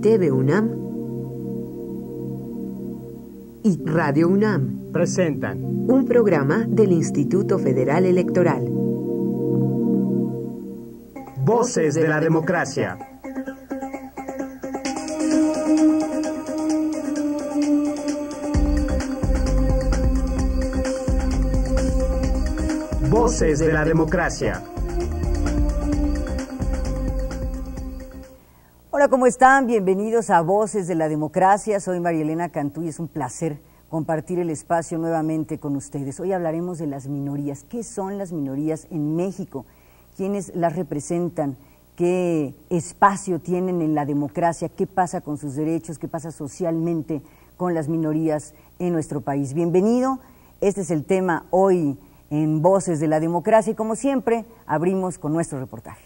TV UNAM y Radio UNAM presentan un programa del Instituto Federal Electoral. Voces de la Democracia. Voces de la Democracia. Hola, ¿cómo están? Bienvenidos a Voces de la Democracia. Soy María Elena Cantú y es un placer compartir el espacio nuevamente con ustedes. Hoy hablaremos de las minorías. ¿Qué son las minorías en México? ¿Quiénes las representan? ¿Qué espacio tienen en la democracia? ¿Qué pasa con sus derechos? ¿Qué pasa socialmente con las minorías en nuestro país? Bienvenido. Este es el tema hoy en Voces de la Democracia y como siempre abrimos con nuestro reportaje.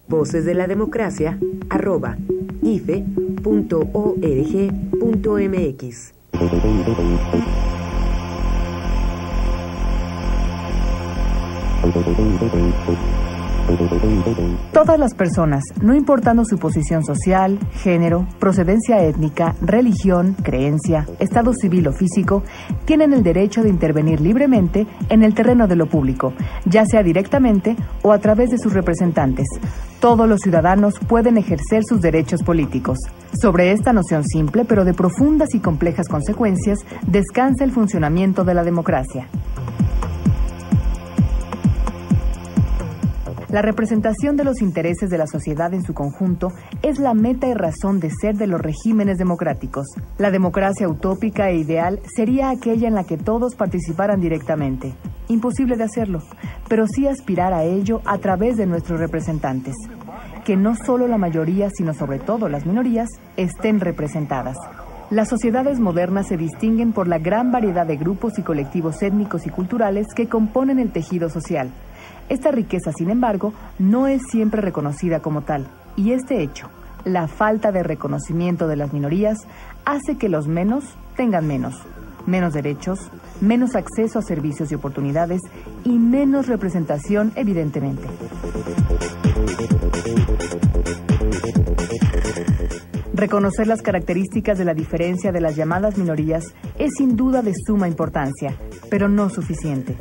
Voces de la Democracia @ife.org.mx. Todas las personas, no importando su posición social, género, procedencia étnica, religión, creencia, estado civil o físico, tienen el derecho de intervenir libremente en el terreno de lo público, ya sea directamente o a través de sus representantes. Todos los ciudadanos pueden ejercer sus derechos políticos. Sobre esta noción simple, pero de profundas y complejas consecuencias, descansa el funcionamiento de la democracia. La representación de los intereses de la sociedad en su conjunto es la meta y razón de ser de los regímenes democráticos. La democracia utópica e ideal sería aquella en la que todos participaran directamente. Imposible de hacerlo, pero sí aspirar a ello a través de nuestros representantes. Que no solo la mayoría, sino sobre todo las minorías, estén representadas. Las sociedades modernas se distinguen por la gran variedad de grupos y colectivos étnicos y culturales que componen el tejido social. Esta riqueza, sin embargo, no es siempre reconocida como tal, y este hecho, la falta de reconocimiento de las minorías, hace que los menos tengan menos derechos, menos acceso a servicios y oportunidades y menos representación, evidentemente. Reconocer las características de la diferencia de las llamadas minorías es sin duda de suma importancia, pero no suficiente.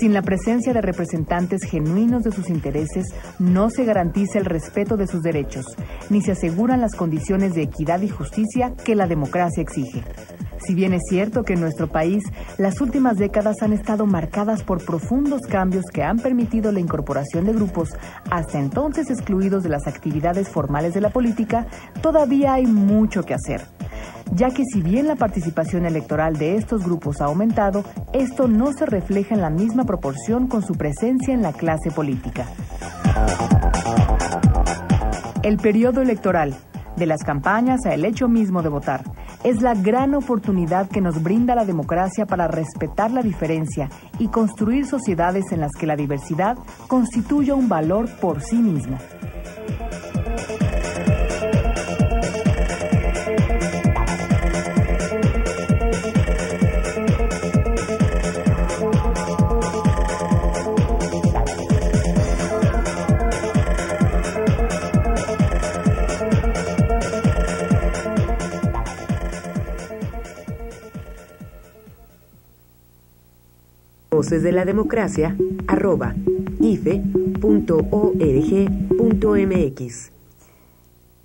Sin la presencia de representantes genuinos de sus intereses, no se garantiza el respeto de sus derechos, ni se aseguran las condiciones de equidad y justicia que la democracia exige. Si bien es cierto que en nuestro país las últimas décadas han estado marcadas por profundos cambios que han permitido la incorporación de grupos hasta entonces excluidos de las actividades formales de la política, todavía hay mucho que hacer. Ya que si bien la participación electoral de estos grupos ha aumentado, esto no se refleja en la misma proporción con su presencia en la clase política. El periodo electoral, de las campañas a el hecho mismo de votar, es la gran oportunidad que nos brinda la democracia para respetar la diferencia y construir sociedades en las que la diversidad constituya un valor por sí mismo. Voces de la Democracia @ife.org.mx.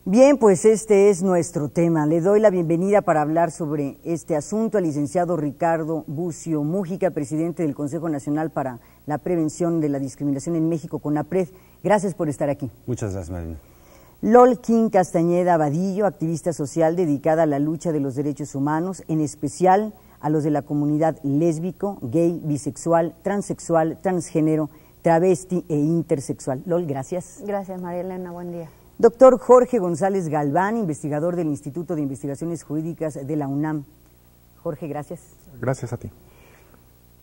Bien, pues este es nuestro tema. Le doy la bienvenida para hablar sobre este asunto al licenciado Ricardo Bucio Mújica, presidente del Consejo Nacional para la Prevención de la Discriminación en México, CONAPRED. Gracias por estar aquí. Muchas gracias, Marina. Lolkin Castañeda Vadillo, activista social dedicada a la lucha de los derechos humanos, en especial a los de la comunidad lésbico, gay, bisexual, transexual, transgénero, travesti e intersexual. Lol, gracias. Gracias, María Elena, buen día. Doctor Jorge González Galván, investigador del Instituto de Investigaciones Jurídicas de la UNAM. Jorge, gracias. Gracias a ti.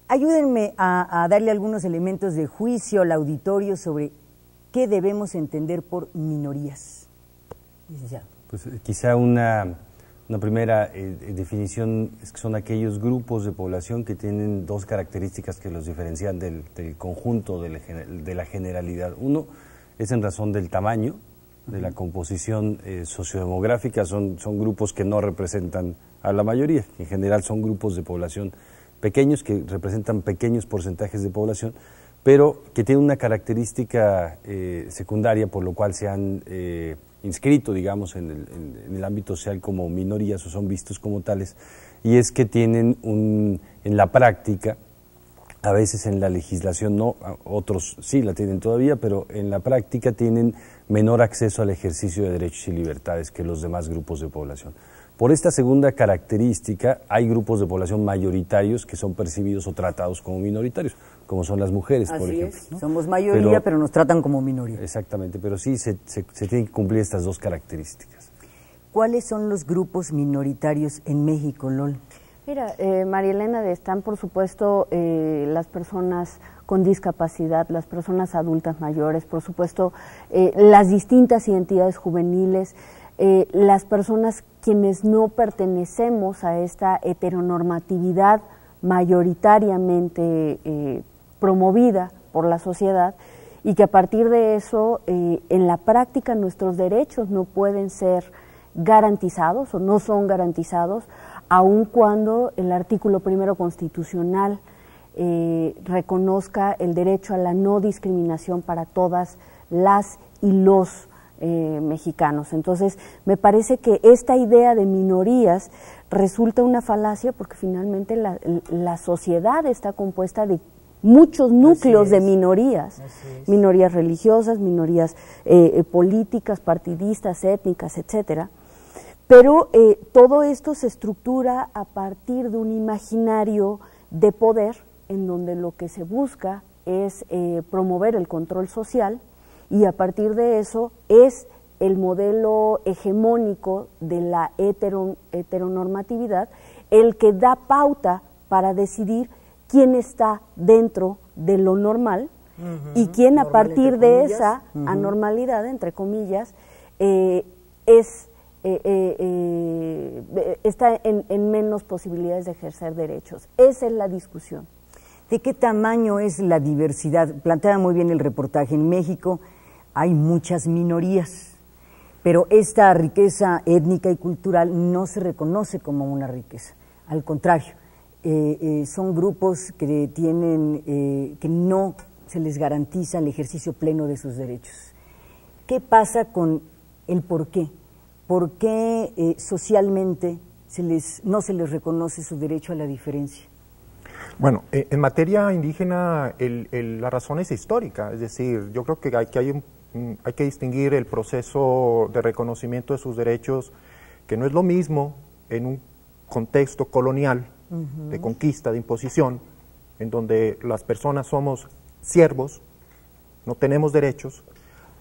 Ayúdenme a darle algunos elementos de juicio al auditorio sobre qué debemos entender por minorías, licenciado. Pues quizá una Una primera definición es que son aquellos grupos de población que tienen dos características que los diferencian del conjunto, de la generalidad. Uno es en razón del tamaño, de la composición sociodemográfica, son grupos que no representan a la mayoría, que en general son grupos de población pequeños, que representan pequeños porcentajes de población, pero que tienen una característica secundaria por lo cual se han inscrito, digamos, en el ámbito social como minorías o son vistos como tales, y es que tienen en la práctica, a veces en la legislación no, otros sí la tienen todavía, pero en la práctica tienen menor acceso al ejercicio de derechos y libertades que los demás grupos de población. Por esta segunda característica, hay grupos de población mayoritarios que son percibidos o tratados como minoritarios, como son las mujeres, por ejemplo. ¿No? Somos mayoría, pero nos tratan como minoría. Exactamente, pero sí se tienen que cumplir estas dos características. ¿Cuáles son los grupos minoritarios en México, Lol? Mira, María Elena, están por supuesto las personas con discapacidad, las personas adultas mayores, por supuesto las distintas identidades juveniles, las personas quienes no pertenecemos a esta heteronormatividad mayoritariamente promovida por la sociedad y que a partir de eso en la práctica nuestros derechos no pueden ser garantizados o no son garantizados, aun cuando el artículo 1 constitucional reconozca el derecho a la no discriminación para todas las y los mexicanos. Entonces, me parece que esta idea de minorías resulta una falacia porque finalmente la sociedad está compuesta de muchos núcleos de minorías, minorías religiosas, minorías políticas, partidistas, étnicas, etcétera. Pero todo esto se estructura a partir de un imaginario de poder en donde lo que se busca es promover el control social y a partir de eso es el modelo hegemónico de la heteronormatividad el que da pauta para decidir quién está dentro de lo normal y quién a partir de esa anormalidad, entre comillas, está en menos posibilidades de ejercer derechos. Esa es la discusión. ¿De qué tamaño es la diversidad? Plantea muy bien el reportaje. En México hay muchas minorías, pero esta riqueza étnica y cultural no se reconoce como una riqueza. Al contrario, son grupos que que no se les garantiza el ejercicio pleno de sus derechos. ¿Qué pasa con el por qué? ¿Por qué socialmente no se les reconoce su derecho a la diferencia? Bueno, en materia indígena la razón es histórica, es decir, yo creo que hay que distinguir el proceso de reconocimiento de sus derechos, que no es lo mismo en un contexto colonial, de conquista, de imposición, en donde las personas somos siervos, no tenemos derechos,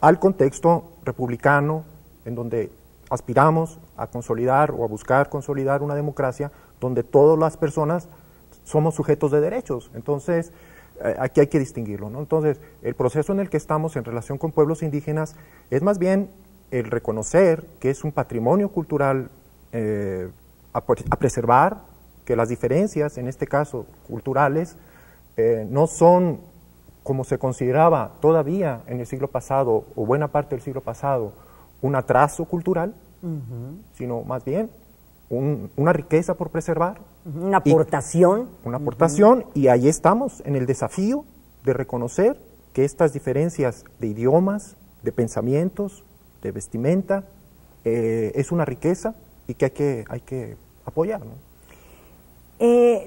al contexto republicano, en donde aspiramos a consolidar o a buscar consolidar una democracia donde todas las personas somos sujetos de derechos. Entonces, aquí hay que distinguirlo, ¿no? Entonces, el proceso en el que estamos en relación con pueblos indígenas es más bien el reconocer que es un patrimonio cultural a preservar, que las diferencias, en este caso culturales, no son como se consideraba todavía en el siglo pasado o buena parte del siglo pasado, un atraso cultural, sino más bien una riqueza por preservar. Una aportación. Una aportación, y ahí estamos en el desafío de reconocer que estas diferencias de idiomas, de pensamientos, de vestimenta, es una riqueza y que hay que apoyar, ¿no?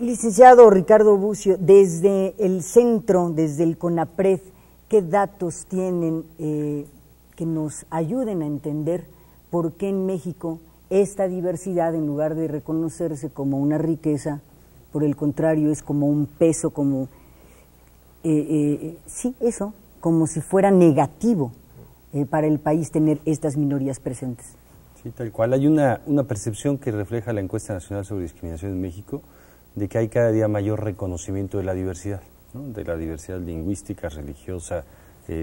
Licenciado Ricardo Bucio, desde el centro, desde el CONAPRED, ¿qué datos tienen que nos ayuden a entender por qué en México esta diversidad, en lugar de reconocerse como una riqueza, por el contrario es como un peso, como como si fuera negativo para el país tener estas minorías presentes? Sí, tal cual. Hay una percepción que refleja la encuesta nacional sobre discriminación en México, de que hay cada día mayor reconocimiento de la diversidad, ¿no? De la diversidad lingüística, religiosa,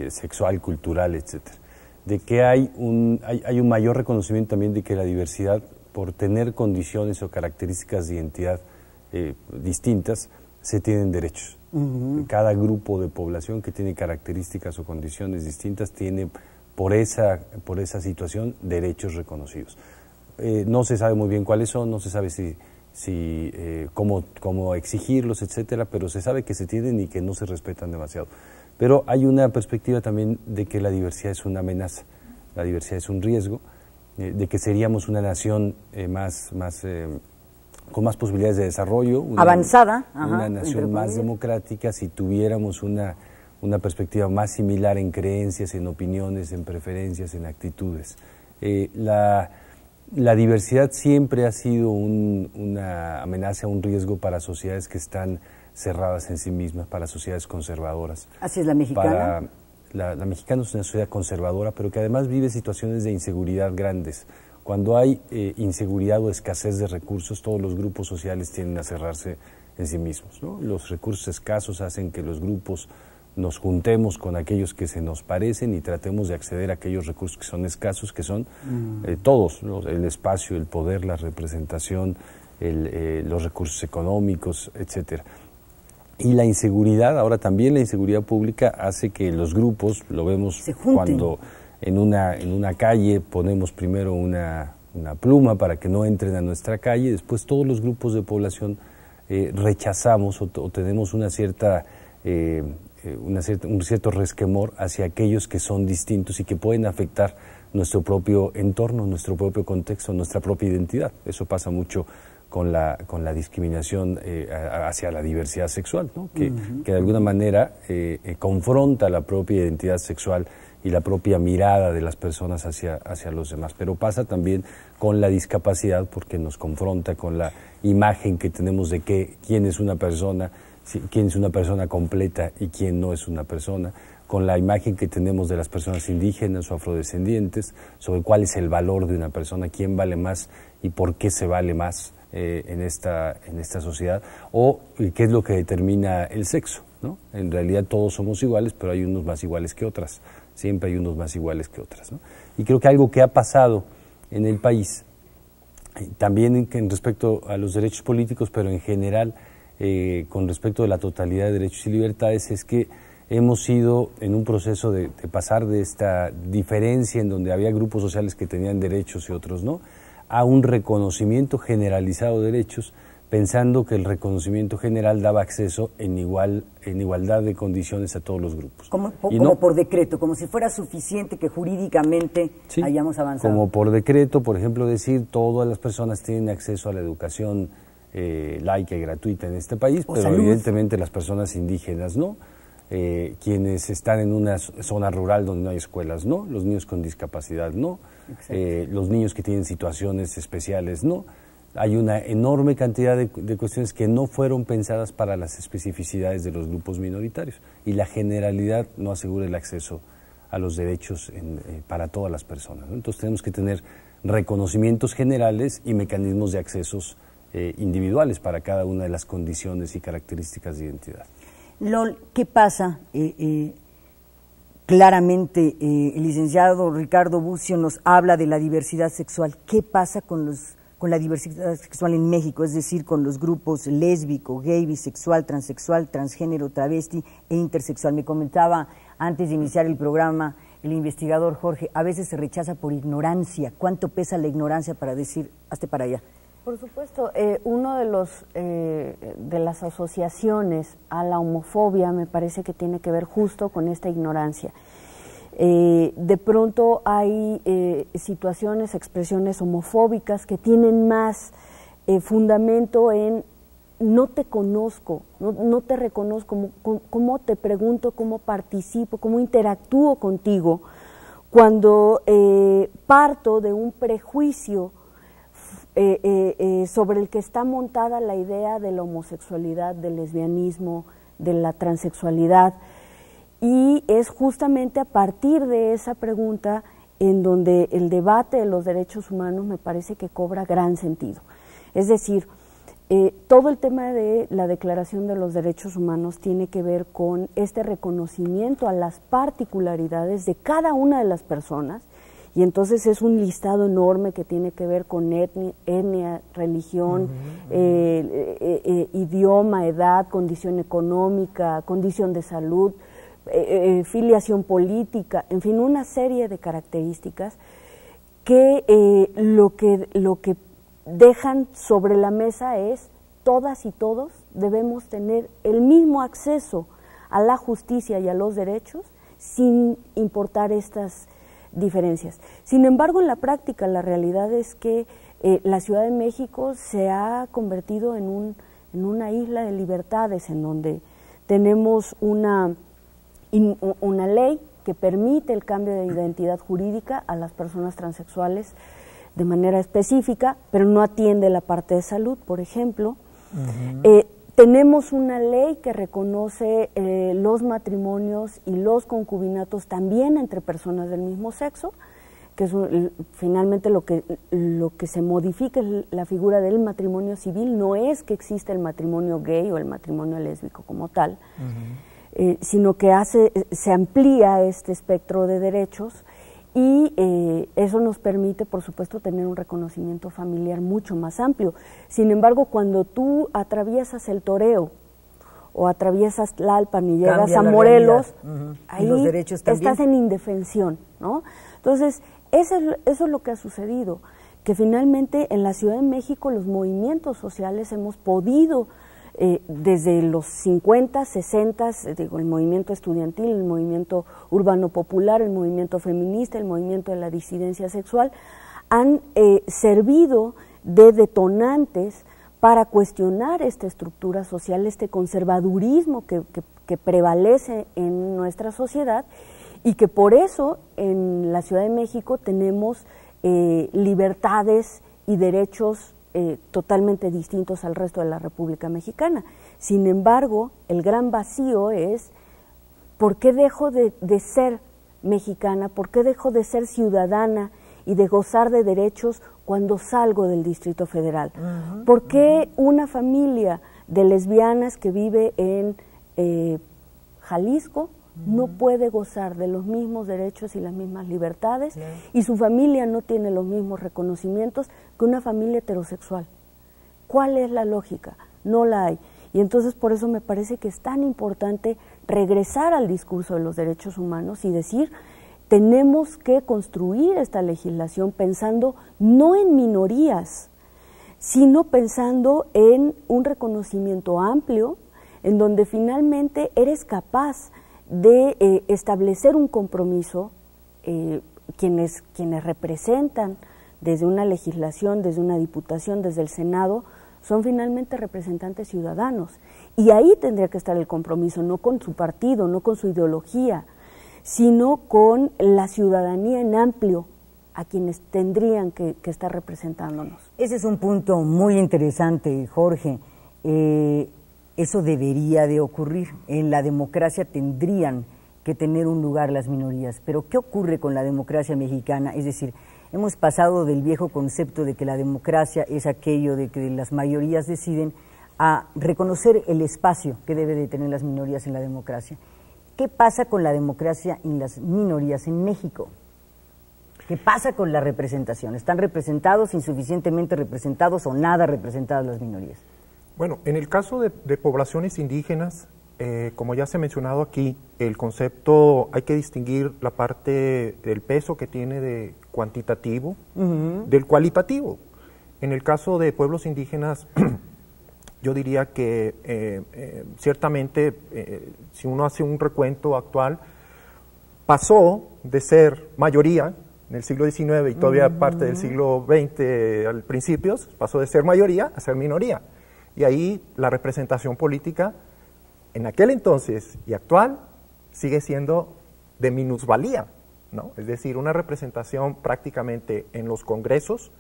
sexual, cultural, etcétera. De que hay un mayor reconocimiento también de que la diversidad por tener condiciones o características de identidad distintas, se tienen derechos. Cada grupo de población que tiene características o condiciones distintas tiene por esa situación derechos reconocidos. No se sabe muy bien cuáles son, no se sabe cómo exigirlos, etcétera, pero se sabe que se tienen y que no se respetan demasiado. Pero hay una perspectiva también de que la diversidad es una amenaza, la diversidad es un riesgo, de que seríamos una nación con más posibilidades de desarrollo, avanzada, una nación más democrática si tuviéramos una perspectiva más similar en creencias, en opiniones, en preferencias, en actitudes. La diversidad siempre ha sido una amenaza, un riesgo para sociedades que están cerradas en sí mismas, para sociedades conservadoras. ¿Así es la mexicana? La mexicana es una sociedad conservadora, pero que además vive situaciones de inseguridad grandes. Cuando hay inseguridad o escasez de recursos, todos los grupos sociales tienden a cerrarse en sí mismos, ¿no? Los recursos escasos hacen que los grupos nos juntemos con aquellos que se nos parecen y tratemos de acceder a aquellos recursos que son escasos, que son todos, ¿no? El espacio, el poder, la representación, los recursos económicos, etcétera. Y la inseguridad, ahora también la inseguridad pública hace que los grupos, lo vemos cuando en una calle ponemos primero una pluma para que no entren a nuestra calle, después todos los grupos de población rechazamos o tenemos un cierto resquemor hacia aquellos que son distintos y que pueden afectar nuestro propio entorno, nuestro propio contexto, nuestra propia identidad. Eso pasa mucho con la discriminación hacia la diversidad sexual, ¿no? Que de alguna manera confronta la propia identidad sexual y la propia mirada de las personas hacia los demás. Pero pasa también con la discapacidad, porque nos confronta con la imagen que tenemos de quién es una persona, quién es una persona completa y quién no es una persona, con la imagen que tenemos de las personas indígenas o afrodescendientes, sobre cuál es el valor de una persona, quién vale más y por qué se vale más en esta sociedad, o qué es lo que determina el sexo, ¿no? En realidad todos somos iguales, pero hay unos más iguales que otras, siempre hay unos más iguales que otras, ¿no? Y creo que algo que ha pasado en el país, también en respecto a los derechos políticos, pero en general con respecto de la totalidad de derechos y libertades, es que hemos ido en un proceso de pasar de esta diferencia en donde había grupos sociales que tenían derechos y otros no, a un reconocimiento generalizado de derechos, pensando que el reconocimiento general daba acceso en igualdad de condiciones a todos los grupos. Como no, por decreto, como si fuera suficiente que jurídicamente hayamos avanzado. Como por decreto, por ejemplo, decir todas las personas tienen acceso a la educación laica y gratuita en este país, pero salud. Evidentemente las personas indígenas no. Quienes están en una zona rural donde no hay escuelas no, los niños con discapacidad no, los niños que tienen situaciones especiales no. Hay una enorme cantidad de cuestiones que no fueron pensadas para las especificidades de los grupos minoritarios, y la generalidad no asegura el acceso a los derechos para todas las personas, ¿no? Entonces tenemos que tener reconocimientos generales y mecanismos de accesos individuales para cada una de las condiciones y características de identidad. ¿Qué pasa? Claramente el licenciado Ricardo Bucio nos habla de la diversidad sexual. ¿Qué pasa con la diversidad sexual en México? Es decir, con los grupos lésbico, gay, bisexual, transexual, transgénero, travesti e intersexual. Me comentaba antes de iniciar el programa el investigador Jorge, a veces se rechaza por ignorancia. ¿Cuánto pesa la ignorancia para decir, hazte para allá? Por supuesto, uno de las asociaciones a la homofobia me parece que tiene que ver justo con esta ignorancia. De pronto hay situaciones, expresiones homofóbicas que tienen más fundamento en no te conozco, no te reconozco, cómo te pregunto, cómo participo, cómo interactúo contigo, cuando parto de un prejuicio sobre el que está montada la idea de la homosexualidad, del lesbianismo, de la transexualidad, y es justamente a partir de esa pregunta en donde el debate de los derechos humanos me parece que cobra gran sentido. Es decir, todo el tema de la Declaración de los Derechos Humanos tiene que ver con este reconocimiento a las particularidades de cada una de las personas Y entonces es un listado enorme que tiene que ver con etnia, religión, idioma, edad, condición económica, condición de salud, filiación política, en fin, una serie de características que lo que dejan sobre la mesa es todas y todos debemos tener el mismo acceso a la justicia y a los derechos sin importar estas diferencias. Sin embargo, en la práctica, la realidad es que la Ciudad de México se ha convertido en una isla de libertades, en donde tenemos una ley que permite el cambio de identidad jurídica a las personas transexuales de manera específica, pero no atiende la parte de salud, por ejemplo. Tenemos una ley que reconoce los matrimonios y los concubinatos también entre personas del mismo sexo, que es finalmente lo que se modifica es la figura del matrimonio civil. No es que exista el matrimonio gay o el matrimonio lésbico como tal, sino que se amplía este espectro de derechos y eso nos permite, por supuesto, tener un reconocimiento familiar mucho más amplio. Sin embargo, cuando tú atraviesas el Toreo o atraviesas Tlalpan y llegas a Morelos, ahí los derechos estás en indefensión, ¿no? Entonces, eso es lo que ha sucedido, que finalmente en la Ciudad de México los movimientos sociales hemos podido, desde los 50, 60, digo, el movimiento estudiantil, el movimiento urbano popular, el movimiento feminista, el movimiento de la disidencia sexual, han servido de detonantes para cuestionar esta estructura social, este conservadurismo que prevalece en nuestra sociedad, y que por eso en la Ciudad de México tenemos libertades y derechos totalmente distintos al resto de la República Mexicana. Sin embargo, el gran vacío es ¿por qué dejo de ser mexicana? ¿Por qué dejo de ser ciudadana y de gozar de derechos cuando salgo del Distrito Federal? ¿Por qué una familia de lesbianas que vive en Jalisco no puede gozar de los mismos derechos y las mismas libertades, y su familia no tiene los mismos reconocimientos que una familia heterosexual? ¿Cuál es la lógica? No la hay. Y entonces por eso me parece que es tan importante regresar al discurso de los derechos humanos y decir, tenemos que construir esta legislación pensando no en minorías, sino pensando en un reconocimiento amplio, en donde finalmente eres capaz de establecer un compromiso. Quienes representan desde una legislación, desde una diputación, desde el Senado, son finalmente representantes ciudadanos, y ahí tendría que estar el compromiso, no con su partido, no con su ideología, sino con la ciudadanía en amplio, a quienes tendrían que estar representándonos. Ese es un punto muy interesante, Jorge. Eso debería de ocurrir. En la democracia tendrían que tener un lugar las minorías. Pero ¿qué ocurre con la democracia mexicana? Es decir, hemos pasado del viejo concepto de que la democracia es aquello de que las mayorías deciden, a reconocer el espacio que debe de tener las minorías en la democracia. ¿Qué pasa con la democracia y las minorías en México? ¿Qué pasa con la representación? ¿Están representados, insuficientemente representados o nada representadas las minorías? Bueno, en el caso de poblaciones indígenas, como ya se ha mencionado aquí, el concepto, hay que distinguir la parte del peso que tiene de cuantitativo del cualitativo. En el caso de pueblos indígenas, yo diría que ciertamente, si uno hace un recuento actual, pasó de ser mayoría en el siglo XIX y todavía parte del siglo XX al principio, pasó de ser mayoría a ser minoría. Y ahí la representación política en aquel entonces y actual sigue siendo de minusvalía, ¿no? Es decir, una representación prácticamente en los congresos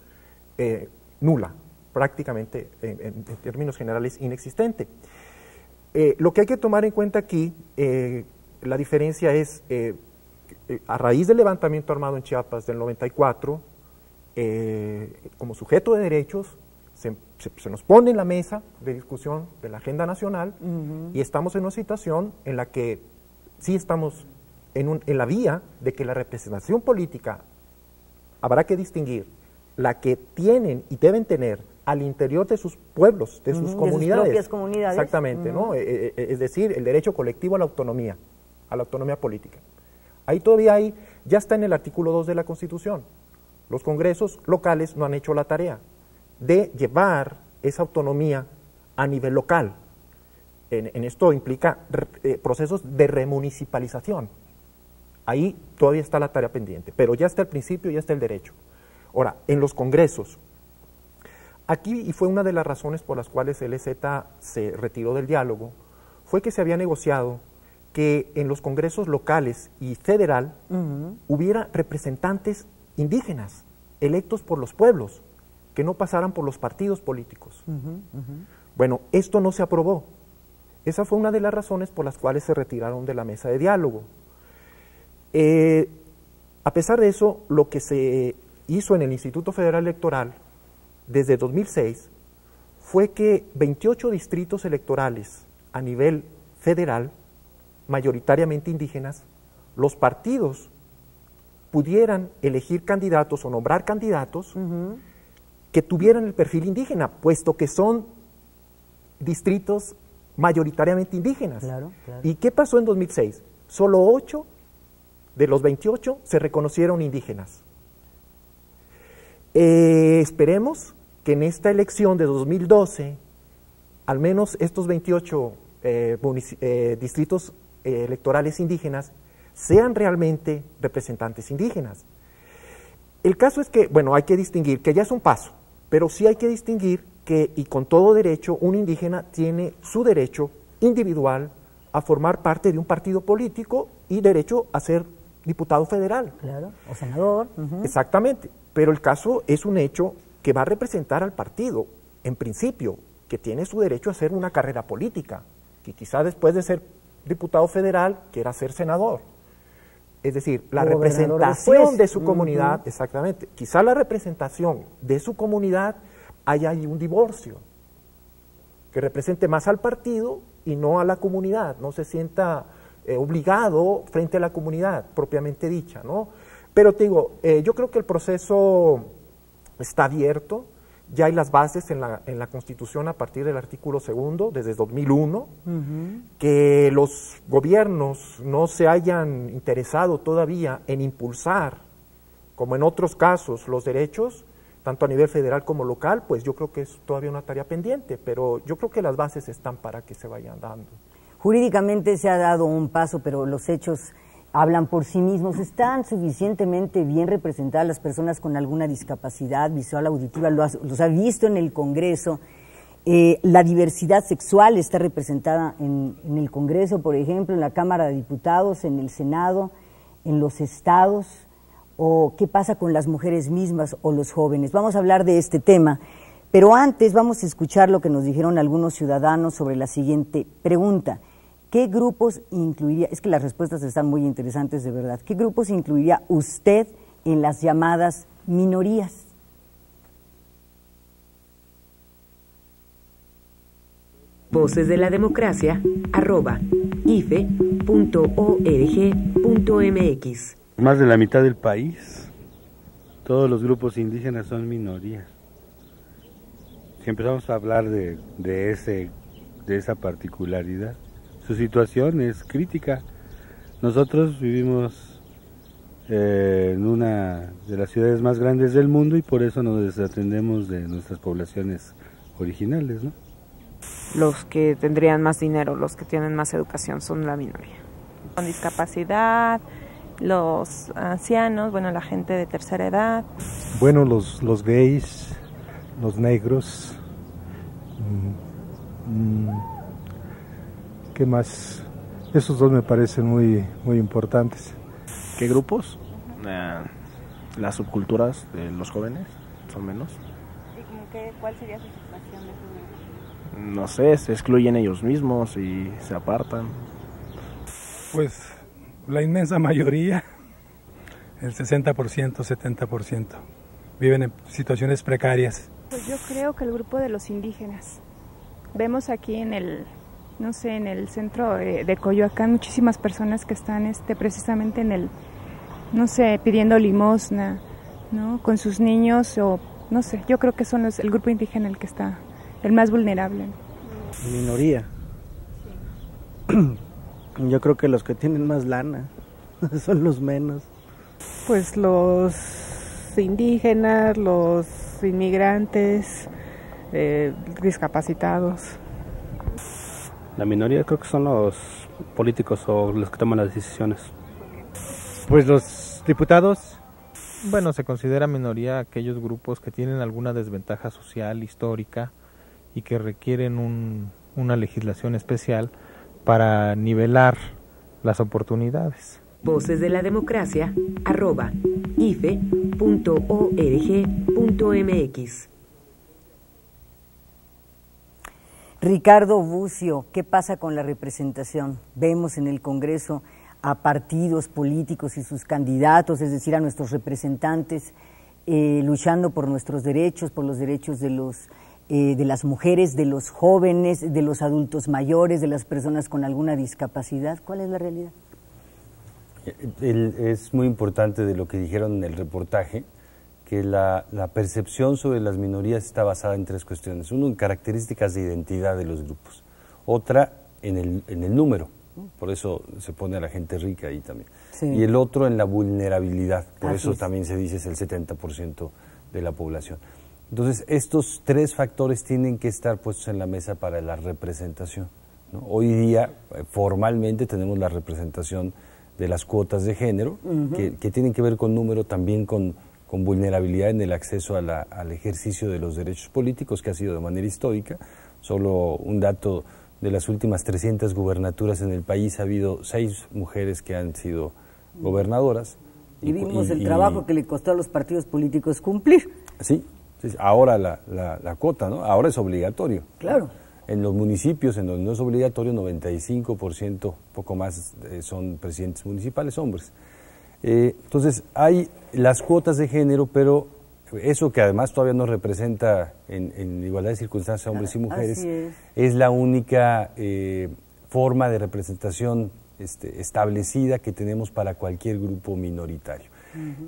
nula, prácticamente en términos generales inexistente. Lo que hay que tomar en cuenta aquí, la diferencia es, a raíz del levantamiento armado en Chiapas del 94, como sujeto de derechos, se nos pone en la mesa de discusión de la agenda nacional y estamos en una situación en la que sí estamos en la vía de que la representación política habrá que distinguir la que tienen y deben tener al interior de sus pueblos, de sus comunidades. De sus propias comunidades. Exactamente, ¿no? Es decir, el derecho colectivo a la autonomía política. Ahí todavía ya está en el artículo 2 de la Constitución. Los congresos locales no han hecho la tarea de llevar esa autonomía a nivel local. En esto implica procesos de remunicipalización. Ahí todavía está la tarea pendiente, pero ya está el principio, ya está el derecho. Ahora, en los congresos, aquí, y fue una de las razones por las cuales el EZ se retiró del diálogo, fue que se había negociado que en los congresos locales y federal hubiera representantes indígenas electos por los pueblos, que no pasaran por los partidos políticos. Bueno, esto no se aprobó. Esa fue una de las razones por las cuales se retiraron de la mesa de diálogo. A pesar de eso, lo que se hizo en el Instituto Federal Electoral desde 2006 fue que 28 distritos electorales a nivel federal, mayoritariamente indígenas, los partidos pudieran elegir candidatos o nombrar candidatos que tuvieran el perfil indígena, puesto que son distritos mayoritariamente indígenas. Claro, claro. ¿Y qué pasó en 2006? Solo 8 de los 28 se reconocieron indígenas. Esperemos que en esta elección de 2012, al menos estos 28 distritos electorales indígenas sean realmente representantes indígenas. El caso es que, bueno, hay que distinguir, que ya es un paso, pero sí hay que distinguir que, y con todo derecho, un indígena tiene su derecho individual a formar parte de un partido político y derecho a ser diputado federal. Claro, o senador. Exactamente, pero el caso es un hecho que va a representar al partido, en principio, que tiene su derecho a hacer una carrera política, que quizá después de ser diputado federal quiera ser senador. Es decir, la representación de su comunidad, exactamente, quizá la representación de su comunidad haya ahí un divorcio, que represente más al partido y no a la comunidad, no se sienta obligado frente a la comunidad propiamente dicha, ¿no? Pero te digo, yo creo que el proceso está abierto, ya hay las bases en la Constitución a partir del artículo 2, desde 2001, que los gobiernos no se hayan interesado todavía en impulsar, como en otros casos, los derechos, tanto a nivel federal como local, pues yo creo que es todavía una tarea pendiente, pero yo creo que las bases están para que se vayan dando. Jurídicamente se ha dado un paso, pero los hechos hablan por sí mismos. ¿Están suficientemente bien representadas las personas con alguna discapacidad visual, auditiva? Los ha visto en el Congreso. La diversidad sexual está representada en el Congreso, por ejemplo, en la Cámara de Diputados, en el Senado, en los estados. ¿O qué pasa con las mujeres mismas o los jóvenes? Vamos a hablar de este tema, pero antes vamos a escuchar lo que nos dijeron algunos ciudadanos sobre la siguiente pregunta. ¿Qué grupos incluiría? Es que las respuestas están muy interesantes, de verdad. ¿Qué grupos incluiría usted en las llamadas minorías? Voces de la Democracia @ife.org.mx. Más de la mitad del país, todos los grupos indígenas son minorías. Si empezamos a hablar de esa particularidad, su situación es crítica. Nosotros vivimos en una de las ciudades más grandes del mundo y por eso nos desatendemos de nuestras poblaciones originales, ¿no? Los que tendrían más dinero, los que tienen más educación son la minoría. Con discapacidad, los ancianos, bueno, la gente de tercera edad. Bueno, los gays, los negros, ¿qué más? Esos dos me parecen muy importantes. ¿Qué grupos? Las subculturas de los jóvenes son menos. ¿Y cuál sería su situación de esos grupos? No sé, se excluyen ellos mismos y se apartan. Pues la inmensa mayoría, el 60%, 70%, viven en situaciones precarias. Pues yo creo que el grupo de los indígenas. Vemos aquí en el centro de Coyoacán muchísimas personas que están precisamente pidiendo limosna, ¿no? Con sus niños o no sé, yo creo que son el grupo indígena el que está el más vulnerable. Minoría. Yo creo que los que tienen más lana son los menos. Pues los indígenas, los inmigrantes, discapacitados. La minoría creo que son los políticos o los que toman las decisiones. Pues los diputados. Bueno, se considera minoría aquellos grupos que tienen alguna desventaja social, histórica y que requieren una legislación especial para nivelar las oportunidades. Voces de la Democracia @ife.org.mx. Ricardo Bucio, ¿qué pasa con la representación? Vemos en el Congreso a partidos políticos y sus candidatos, es decir, a nuestros representantes, luchando por nuestros derechos, por los derechos de las mujeres, de los jóvenes, de los adultos mayores, de las personas con alguna discapacidad. ¿Cuál es la realidad? Es muy importante de lo que dijeron en el reportaje, que la percepción sobre las minorías está basada en tres cuestiones. Uno, en características de identidad de los grupos. Otra, en el número. Por eso se pone a la gente rica ahí también. Sí. Y el otro en la vulnerabilidad, por eso también se dice es el 70% de la población. Entonces, estos tres factores tienen que estar puestos en la mesa para la representación, ¿no? Hoy día, formalmente, tenemos la representación de las cuotas de género, que tienen que ver con número, también con vulnerabilidad en el acceso al ejercicio de los derechos políticos, que ha sido de manera histórica. Solo un dato: de las últimas 300 gubernaturas en el país ha habido 6 mujeres que han sido gobernadoras. Y vimos el trabajo que le costó a los partidos políticos cumplir. Sí, ahora la cuota, ¿no? Ahora es obligatorio. Claro. En los municipios en donde no es obligatorio, 95%, poco más, son presidentes municipales hombres. Entonces, hay las cuotas de género, pero eso que además todavía no representa en igualdad de circunstancias a hombres y mujeres, es la única forma de representación establecida que tenemos para cualquier grupo minoritario.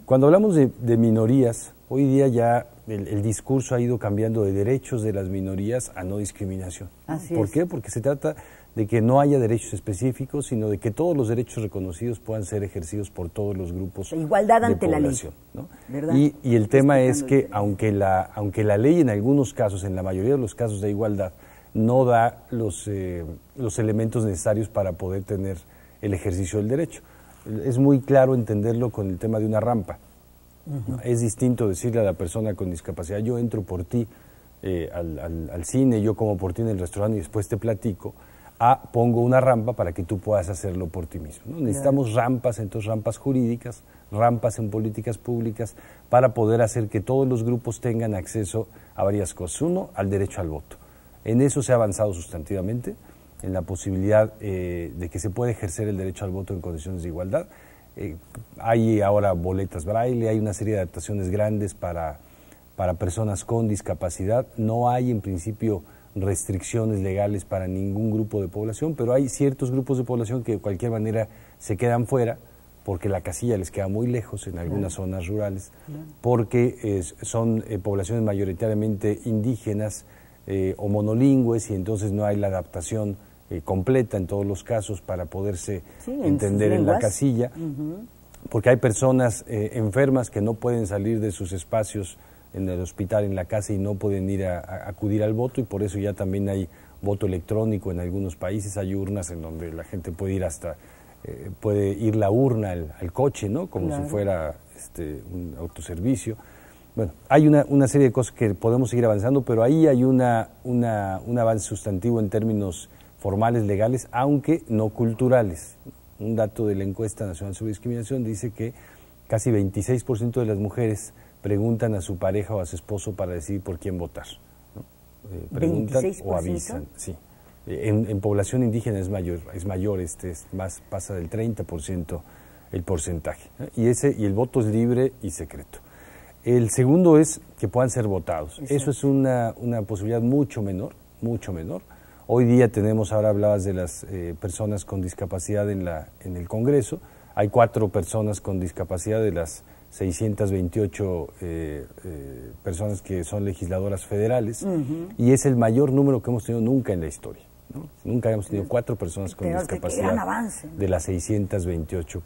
Cuando hablamos de minorías, hoy día ya el discurso ha ido cambiando de derechos de las minorías a no discriminación. ¿Por qué? Porque se trata de que no haya derechos específicos, sino de que todos los derechos reconocidos puedan ser ejercidos por todos los grupos igualdad ante de población, ¿no? Y el tema es que aunque la ley en algunos casos, en la mayoría de los casos de igualdad, no da los elementos necesarios para poder tener el ejercicio del derecho. Es muy claro entenderlo con el tema de una rampa. ¿No? Es distinto decirle a la persona con discapacidad: yo entro por ti al cine, yo como por ti en el restaurante y después te platico, pongo una rampa para que tú puedas hacerlo por ti mismo, ¿no? Necesitamos rampas, entonces rampas jurídicas, rampas en políticas públicas, para poder hacer que todos los grupos tengan acceso a varias cosas. Uno, al derecho al voto. En eso se ha avanzado sustantivamente, en la posibilidad de que se pueda ejercer el derecho al voto en condiciones de igualdad. Hay ahora boletas braille, hay una serie de adaptaciones grandes para personas con discapacidad. No hay en principio restricciones legales para ningún grupo de población, pero hay ciertos grupos de población que de cualquier manera se quedan fuera porque la casilla les queda muy lejos en algunas zonas rurales, porque son poblaciones mayoritariamente indígenas o monolingües, y entonces no hay la adaptación completa en todos los casos para poderse entender en la casilla, porque hay personas enfermas que no pueden salir de sus espacios en el hospital, en la casa, y no pueden ir a acudir al voto, y por eso ya también hay voto electrónico en algunos países. Hay urnas en donde la gente puede ir puede ir la urna al coche, ¿no? Como si fuera un autoservicio. Bueno, hay una serie de cosas que podemos seguir avanzando, pero ahí hay un avance sustantivo en términos formales, legales, aunque no culturales. Un dato de la Encuesta Nacional sobre Discriminación dice que casi 26% de las mujeres preguntan a su pareja o a su esposo para decidir por quién votar, ¿no? Preguntan 26%. O avisan, sí. En población indígena es mayor, pasa del 30% el porcentaje, ¿no? Y el voto es libre y secreto. El segundo es que puedan ser votados. Eso es una posibilidad mucho menor. Hoy día ahora hablabas de las personas con discapacidad en el Congreso. Hay 4 personas con discapacidad de las 628 personas que son legisladoras federales, y es el mayor número que hemos tenido nunca en la historia, ¿no? Nunca habíamos tenido 4 personas con discapacidad de las 628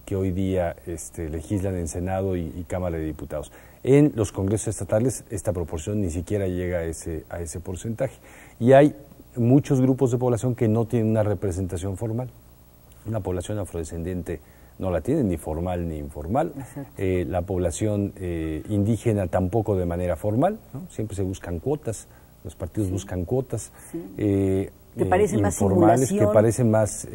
que hoy día legislan en Senado y Cámara de Diputados. En los congresos estatales esta proporción ni siquiera llega a ese porcentaje. Y hay muchos grupos de población que no tienen una representación formal. Una población afrodescendiente no la tiene, ni formal ni informal. La población indígena tampoco de manera formal, ¿no? Siempre se buscan cuotas, los partidos buscan cuotas. Que parecen más informales, que parecen más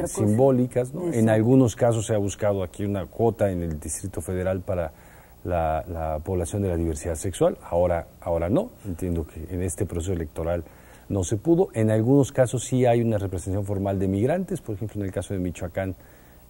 simbólicas, ¿no? En algunos casos se ha buscado aquí una cuota en el Distrito Federal para la población de la diversidad sexual, ahora no, entiendo que en este proceso electoral no se pudo. En algunos casos sí hay una representación formal de migrantes, por ejemplo en el caso de Michoacán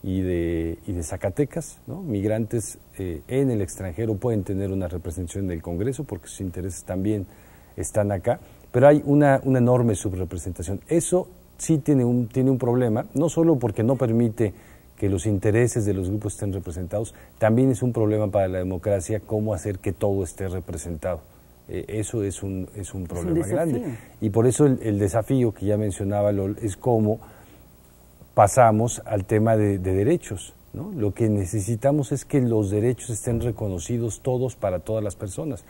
y de Zacatecas, ¿no? Migrantes en el extranjero pueden tener una representación del Congreso porque sus intereses también están acá, pero hay una enorme subrepresentación. Eso sí tiene un problema, no solo porque no permite que los intereses de los grupos estén representados, también es un problema para la democracia cómo hacer que todo esté representado. Eso es un problema grande. Y por eso el desafío que ya mencionaba Lol es cómo pasamos al tema de derechos, ¿no? Lo que necesitamos es que los derechos estén reconocidos todos para todas las personas.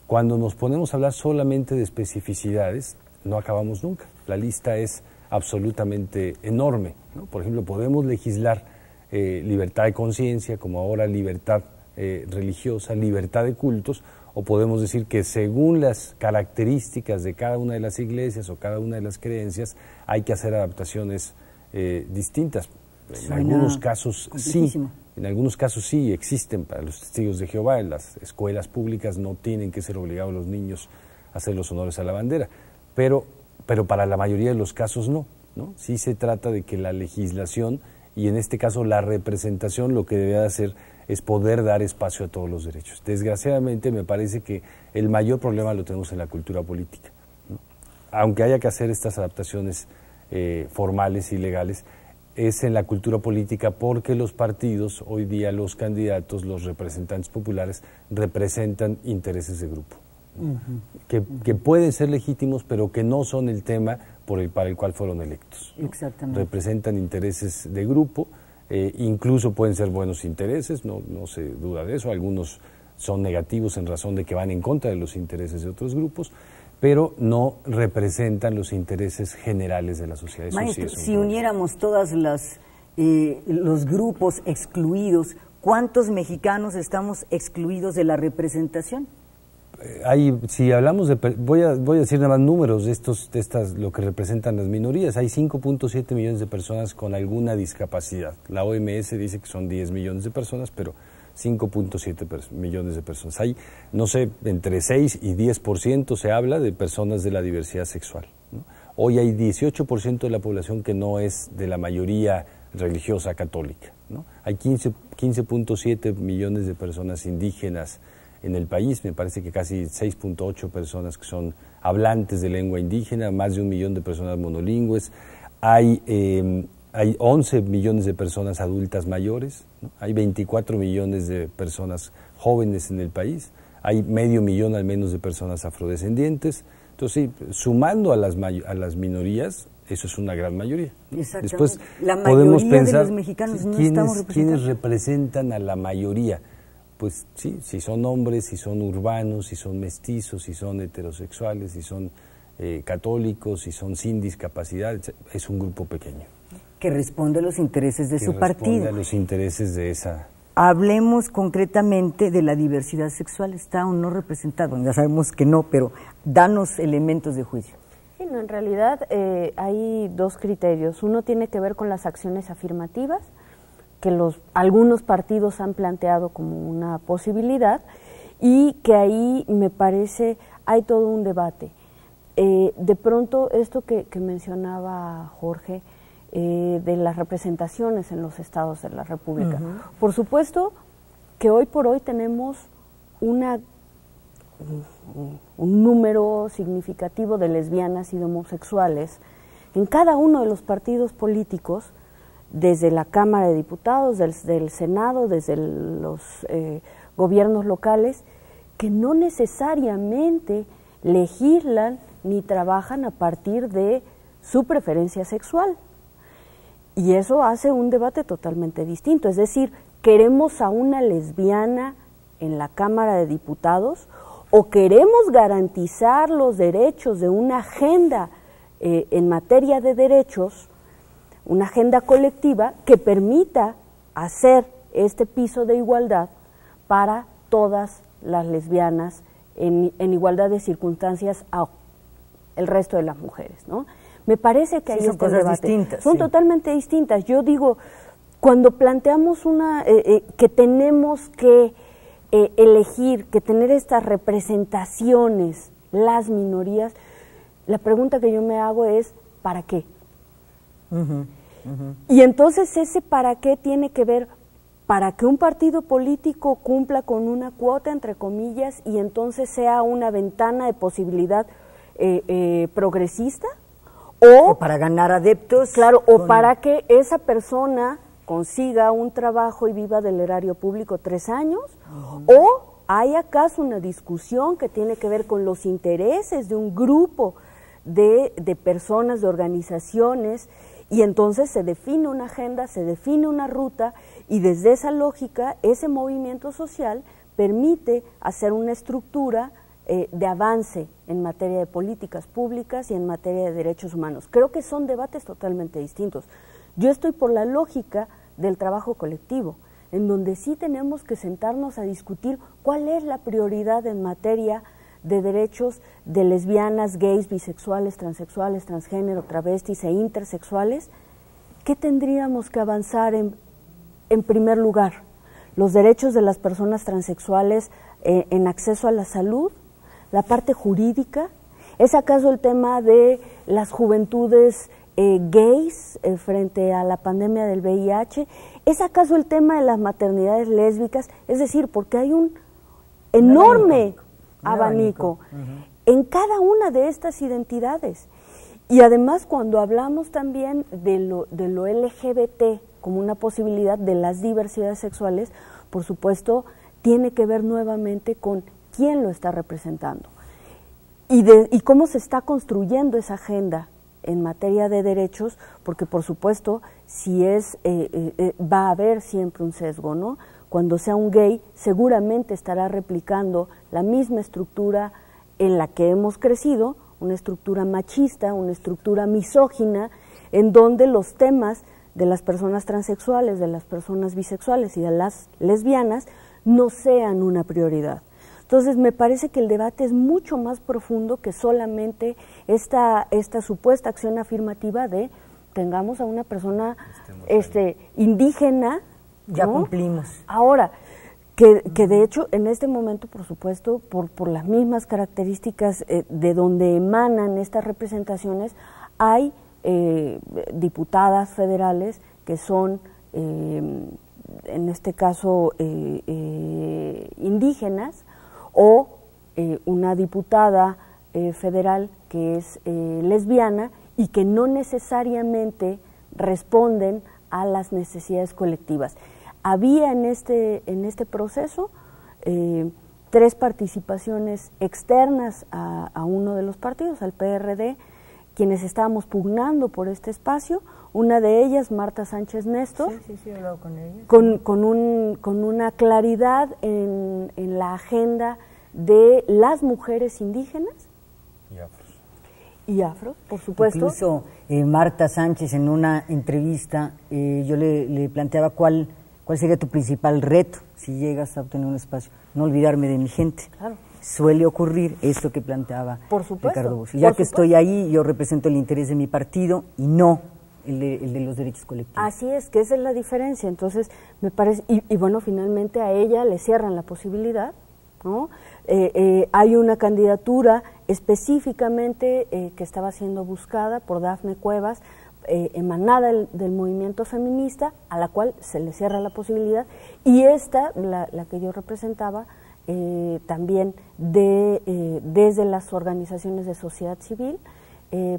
Cuando nos ponemos a hablar solamente de especificidades, no acabamos nunca. La lista es absolutamente enorme, ¿no? Por ejemplo, podemos legislar libertad de conciencia, como ahora libertad religiosa, libertad de cultos, o podemos decir que según las características de cada una de las iglesias o cada una de las creencias hay que hacer adaptaciones distintas. En algunos casos sí existen para los testigos de Jehová. En las escuelas públicas no tienen que ser obligados los niños a hacer los honores a la bandera, pero para la mayoría de los casos no. Sí se trata de que la legislación y en este caso la representación lo que debe hacer es poder dar espacio a todos los derechos. Desgraciadamente me parece que el mayor problema lo tenemos en la cultura política, ¿no? Aunque haya que hacer estas adaptaciones formales y legales, es en la cultura política porque los partidos, hoy día los candidatos, los representantes populares, representan intereses de grupo, ¿no? que pueden ser legítimos, pero que no son el tema para el cual fueron electos, ¿no? Exactamente. Representan intereses de grupo, incluso pueden ser buenos intereses, no se duda de eso, algunos son negativos en razón de que van en contra de los intereses de otros grupos, pero no representan los intereses generales de la sociedad. Eso Maestro, sí si uniéramos todas los grupos excluidos, ¿cuántos mexicanos estamos excluidos de la representación? Si hablamos voy a decir nada más números de lo que representan las minorías. Hay 5.7 millones de personas con alguna discapacidad. La OMS dice que son 10 millones de personas, pero 5.7 millones de personas. Hay, no sé, entre 6 y 10% se habla de personas de la diversidad sexual, ¿no? Hoy hay 18% de la población que no es de la mayoría religiosa católica, ¿no? Hay 15.7 millones de personas indígenas en el país, me parece que casi 6.8 personas que son hablantes de lengua indígena, más de 1 millón de personas monolingües, hay 11 millones de personas adultas mayores, ¿no? Hay 24 millones de personas jóvenes en el país, hay medio millón al menos de personas afrodescendientes. Entonces, sí, sumando a las minorías, eso es una gran mayoría, ¿no? Después la podemos mayoría pensar de los mexicanos no estamos representados. ¿Quiénes representan a la mayoría? Pues sí, si son hombres, si son urbanos, si son mestizos, si son heterosexuales, si son católicos, si son sin discapacidad, es un grupo pequeño. Que responde a los intereses de su partido. Que responde a los intereses de esa... Hablemos concretamente de la diversidad sexual, ¿está o no representada? Ya sabemos que no, pero danos elementos de juicio. Sí, no, en realidad hay dos criterios. Uno tiene que ver con las acciones afirmativas, que algunos partidos han planteado como una posibilidad, y que ahí me parece hay todo un debate. De pronto esto que mencionaba Jorge, de las representaciones en los estados de la República. Por supuesto que hoy por hoy tenemos un número significativo de lesbianas y de homosexuales en cada uno de los partidos políticos, desde la Cámara de Diputados, del Senado, desde los gobiernos locales, que no necesariamente legislan ni trabajan a partir de su preferencia sexual. Y eso hace un debate totalmente distinto. Es decir, ¿queremos a una lesbiana en la Cámara de Diputados o queremos garantizar los derechos de una agenda en materia de derechos, una agenda colectiva que permita hacer este piso de igualdad para todas las lesbianas en igualdad de circunstancias a el resto de las mujeres, ¿no? Me parece que ahí son está el cosas debate. distintas. Son totalmente distintas. Yo digo, cuando planteamos que tenemos que elegir, que tener estas representaciones, las minorías, la pregunta que yo me hago es, ¿para qué? Y entonces ese para qué tiene que ver para que un partido político cumpla con una cuota, entre comillas, y entonces sea una ventana de posibilidad progresista, o para ganar adeptos. Claro, o para que esa persona consiga un trabajo y viva del erario público 3 años, o hay acaso una discusión que tiene que ver con los intereses de un grupo de personas, de organizaciones, y entonces se define una agenda, se define una ruta, y desde esa lógica, ese movimiento social permite hacer una estructura de avance en materia de políticas públicas y en materia de derechos humanos. Creo que son debates totalmente distintos. Yo estoy por la lógica del trabajo colectivo, en donde sí tenemos que sentarnos a discutir cuál es la prioridad en materia de derechos de lesbianas, gays, bisexuales, transexuales, transgénero, travestis e intersexuales. ¿Qué tendríamos que avanzar en primer lugar? Los derechos de las personas transexuales en acceso a la salud, la parte jurídica. ¿Es acaso el tema de las juventudes gays frente a la pandemia del VIH? ¿Es acaso el tema de las maternidades lésbicas? Es decir, porque hay un enorme abanico en cada una de estas identidades. Y además, cuando hablamos también de lo LGBT como una posibilidad de las diversidades sexuales, por supuesto, tiene que ver nuevamente con quién lo está representando y cómo se está construyendo esa agenda en materia de derechos, porque por supuesto si va a haber siempre un sesgo, ¿no? Cuando sea un gay seguramente estará replicando la misma estructura en la que hemos crecido, una estructura machista, una estructura misógina, en donde los temas de las personas transexuales, de las personas bisexuales y de las lesbianas no sean una prioridad. Entonces me parece que el debate es mucho más profundo que solamente esta supuesta acción afirmativa de tengamos a una persona indígena. Ya ¿no? cumplimos. Ahora, que de hecho en este momento, por supuesto, por las mismas características de donde emanan estas representaciones, hay diputadas federales que son, en este caso, indígenas, o una diputada federal que es lesbiana y que no necesariamente responden a las necesidades colectivas. Había en este proceso 3 participaciones externas a uno de los partidos, al PRD, quienes estábamos pugnando por este espacio. Una de ellas, Marta Sánchez Néstor, sí, he hablado con ella. Con una claridad en la agenda de las mujeres indígenas y afro, por supuesto. Incluso Marta Sánchez, en una entrevista, yo le planteaba cuál sería tu principal reto si llegas a obtener un espacio. No olvidarme de mi gente. Claro. Suele ocurrir esto que planteaba Ricardo Bosch. Ya que supuesto. estoy ahí, yo represento el interés de mi partido y no el de los derechos colectivos. Así es, que esa es la diferencia. Entonces, me parece, y bueno, finalmente a ella le cierran la posibilidad, ¿no? Hay una candidatura específicamente que estaba siendo buscada por Dafne Cuevas, emanada del movimiento feminista, a la cual se le cierra la posibilidad, y esta, la que yo representaba, también desde las organizaciones de sociedad civil,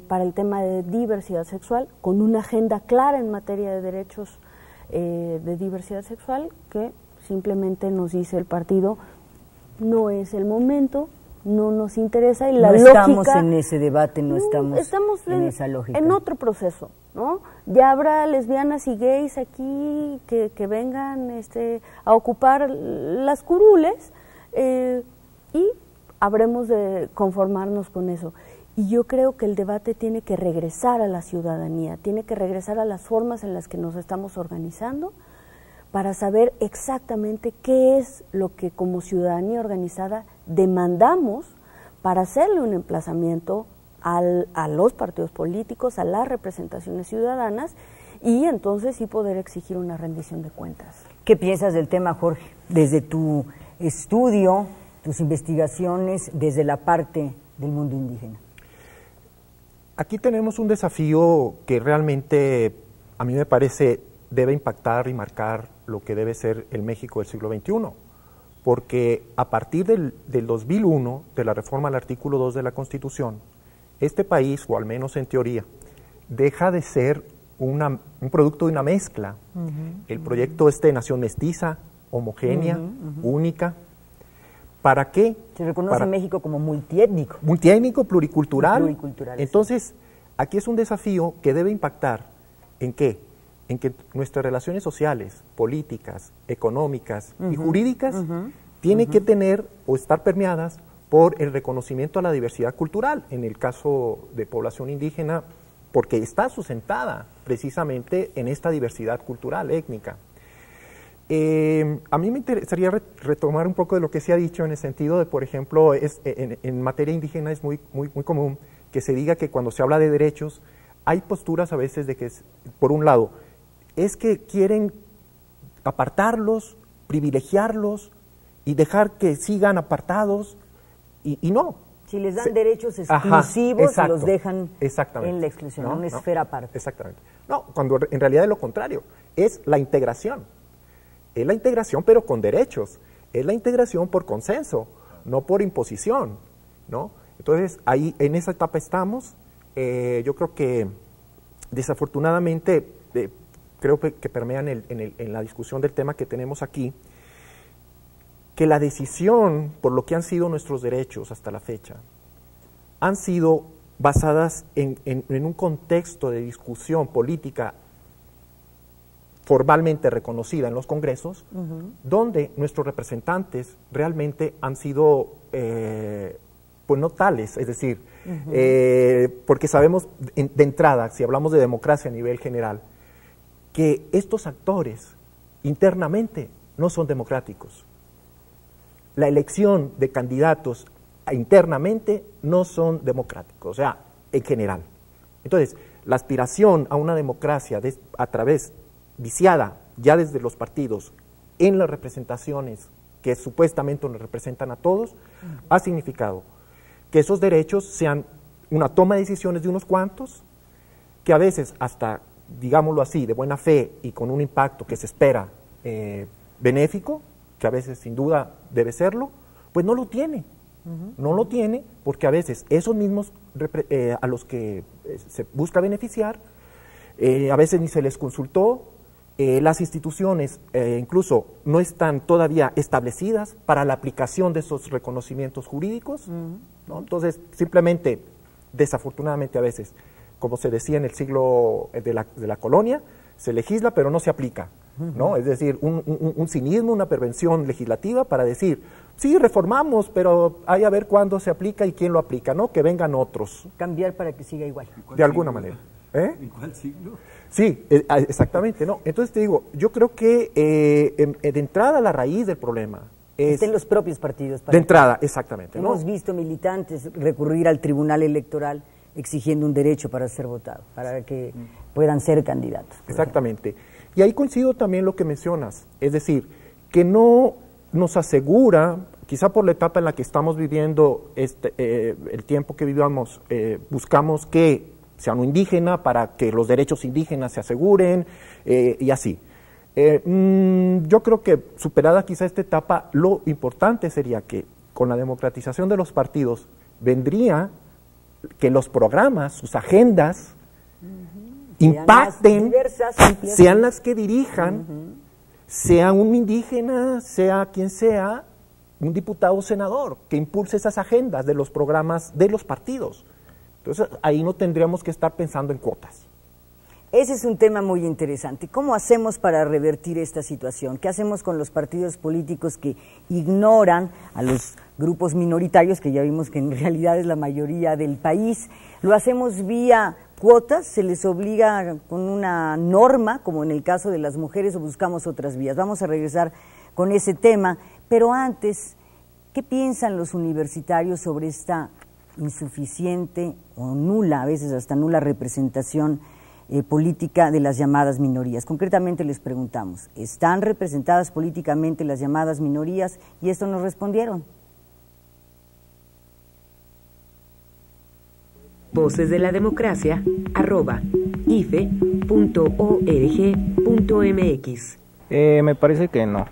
para el tema de diversidad sexual, con una agenda clara en materia de derechos de diversidad sexual, que simplemente nos dice el partido, no es el momento, no nos interesa, y la no lógica... estamos en ese debate, no estamos en esa lógica. En otro proceso, ¿no? Ya habrá lesbianas y gays aquí que vengan a ocupar las curules, y habremos de conformarnos con eso. Y yo creo que el debate tiene que regresar a la ciudadanía, tiene que regresar a las formas en las que nos estamos organizando, para saber exactamente qué es lo que como ciudadanía organizada demandamos para hacerle un emplazamiento a los partidos políticos, a las representaciones ciudadanas, y entonces sí poder exigir una rendición de cuentas. ¿Qué piensas del tema, Jorge? Desde tu estudio, tus investigaciones, desde la parte del mundo indígena. Aquí tenemos un desafío que realmente a mí me parece debe impactar y marcar lo que debe ser el México del siglo XXI, porque a partir del 2001, de la reforma al artículo 2 de la Constitución, este país, o al menos en teoría, deja de ser un producto de una mezcla. El proyecto de nación mestiza, homogénea, única. ¿Para qué? Se reconoce México como multiétnico. Multiétnico, pluricultural. Entonces, aquí es un desafío que debe impactar ¿en qué? En que nuestras relaciones sociales, políticas, económicas y jurídicas tienen que tener o estar permeadas por el reconocimiento a la diversidad cultural, en el caso de población indígena, porque está sustentada precisamente en esta diversidad cultural, étnica. A mí me interesaría retomar un poco de lo que se ha dicho en el sentido de, por ejemplo, en materia indígena es muy común que se diga que cuando se habla de derechos, hay posturas a veces de que, por un lado, es que quieren apartarlos, privilegiarlos y dejar que sigan apartados, y no. Si les dan derechos exclusivos, los dejan en la exclusión, en una esfera aparte. Exactamente. No, cuando en realidad es lo contrario, es la integración. Es la integración, pero con derechos. Es la integración por consenso, no por imposición, ¿no? Entonces, ahí, en esa etapa estamos. Yo creo que, desafortunadamente, creo que permean en la discusión del tema que tenemos aquí, que la decisión por lo que han sido nuestros derechos hasta la fecha, han sido basadas en un contexto de discusión política formalmente reconocida en los congresos, donde nuestros representantes realmente han sido, pues no tales, es decir, porque sabemos de entrada, si hablamos de democracia a nivel general, que estos actores internamente no son democráticos. La elección de candidatos internamente no son democráticos, o sea, en general. Entonces, la aspiración a una democracia a través viciada ya desde los partidos en las representaciones que supuestamente nos representan a todos, ha significado que esos derechos sean una toma de decisiones de unos cuantos, que a veces hasta, digámoslo así, de buena fe y con un impacto que se espera benéfico, que a veces sin duda debe serlo, pues no lo tiene. No lo tiene porque a veces esos mismos a los que se busca beneficiar, a veces ni se les consultó, las instituciones incluso no están todavía establecidas para la aplicación de esos reconocimientos jurídicos, ¿no? Entonces simplemente, desafortunadamente a veces, como se decía en el siglo de la colonia, se legisla pero no se aplica, ¿no? Es decir, un cinismo, una pervención legislativa para decir, sí, reformamos, pero hay a ver cuándo se aplica y quién lo aplica, ¿no? Que vengan otros. Cambiar para que siga igual. De alguna manera. ¿En cuál siglo? Sí, exactamente, ¿no? Entonces te digo, yo creo que de entrada la raíz del problema es... Estén los propios partidos. De entrada, exactamente, ¿no? Hemos visto militantes recurrir al Tribunal Electoral exigiendo un derecho para ser votado, para que puedan ser candidatos. Exactamente. Y ahí coincido también lo que mencionas, es decir, que no nos asegura, quizá por la etapa en la que estamos viviendo, el tiempo que vivamos, buscamos que sea no indígena para que los derechos indígenas se aseguren y así. Yo creo que superada quizá esta etapa, lo importante sería que con la democratización de los partidos vendría que los programas, sus agendas, impacten, sean las que dirijan, sea un indígena, sea quien sea, un diputado o senador, que impulse esas agendas de los programas de los partidos. Entonces, ahí no tendríamos que estar pensando en cuotas. Ese es un tema muy interesante. ¿Cómo hacemos para revertir esta situación? ¿Qué hacemos con los partidos políticos que ignoran a los grupos minoritarios, que ya vimos que en realidad es la mayoría del país? ¿Lo hacemos vía cuotas? ¿Se les obliga con una norma, como en el caso de las mujeres, o buscamos otras vías? Vamos a regresar con ese tema, pero antes, ¿qué piensan los universitarios sobre esta insuficiente o nula, a veces hasta nula representación política de las llamadas minorías? Concretamente les preguntamos, ¿están representadas políticamente las llamadas minorías? Y esto nos respondieron. Voces de la Democracia, @ife.org.mx. Me parece que no.